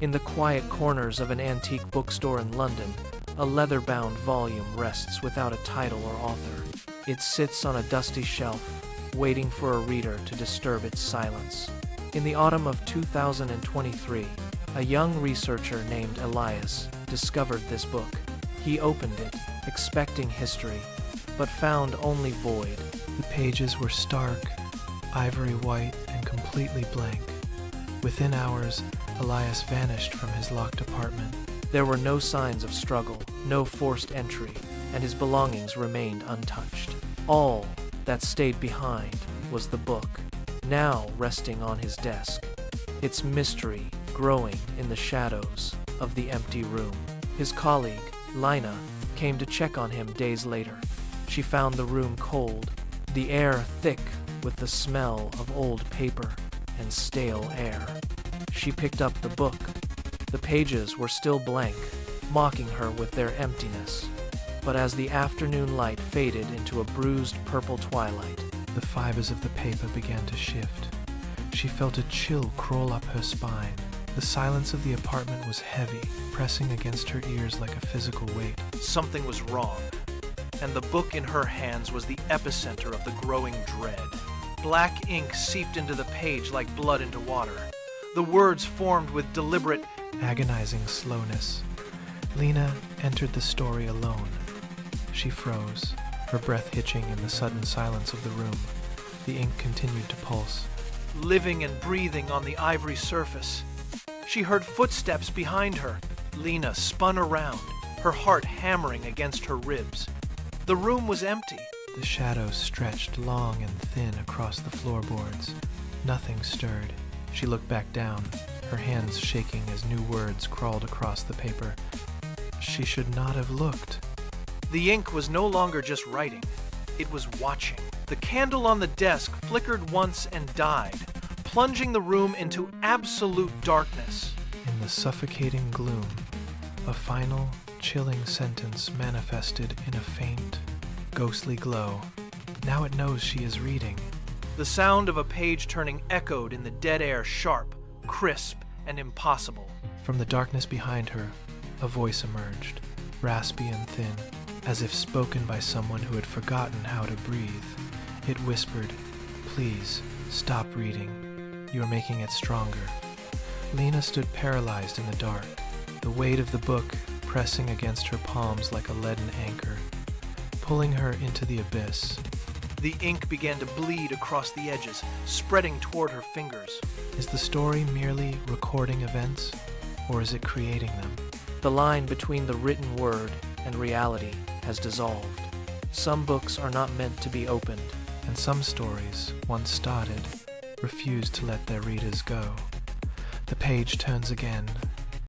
In the quiet corners of an antique bookstore in London, a leather-bound volume rests without a title or author. It sits on a dusty shelf, waiting for a reader to disturb its silence. In the autumn of 2023, a young researcher named Elias discovered this book. He opened it, expecting history, but found only void. The pages were stark, ivory white, and completely blank. Within hours, Elias vanished from his locked apartment. There were no signs of struggle, no forced entry, and his belongings remained untouched. All that stayed behind was the book, now resting on his desk, its mystery growing in the shadows of the empty room. His colleague, Lina, came to check on him days later. She found the room cold, the air thick with the smell of old paper and stale air. She picked up the book. The pages were still blank, mocking her with their emptiness. But as the afternoon light faded into a bruised purple twilight, the fibers of the paper began to shift. She felt a chill crawl up her spine. The silence of the apartment was heavy, pressing against her ears like a physical weight. Something was wrong, and the book in her hands was the epicenter of the growing dread. Black ink seeped into the page like blood into water. The words formed with deliberate, agonizing slowness. Lina entered the story alone. She froze, her breath hitching in the sudden silence of the room. The ink continued to pulse, living and breathing on the ivory surface. She heard footsteps behind her. Lina spun around, her heart hammering against her ribs. The room was empty. The shadows stretched long and thin across the floorboards. Nothing stirred. She looked back down, her hands shaking as new words crawled across the paper. She should not have looked. The ink was no longer just writing. It was watching. The candle on the desk flickered once and died, plunging the room into absolute darkness. In the suffocating gloom, a final, chilling sentence manifested in a faint, ghostly glow. Now it knows she is reading. The sound of a page turning echoed in the dead air, sharp, crisp, and impossible. From the darkness behind her, a voice emerged, raspy and thin, as if spoken by someone who had forgotten how to breathe. It whispered, "Please, stop reading. You are making it stronger." Lina stood paralyzed in the dark, the weight of the book pressing against her palms like a leaden anchor, pulling her into the abyss. The ink began to bleed across the edges, spreading toward her fingers. Is the story merely recording events, or is it creating them? The line between the written word and reality has dissolved. Some books are not meant to be opened, and some stories, once started, refuse to let their readers go. The page turns again,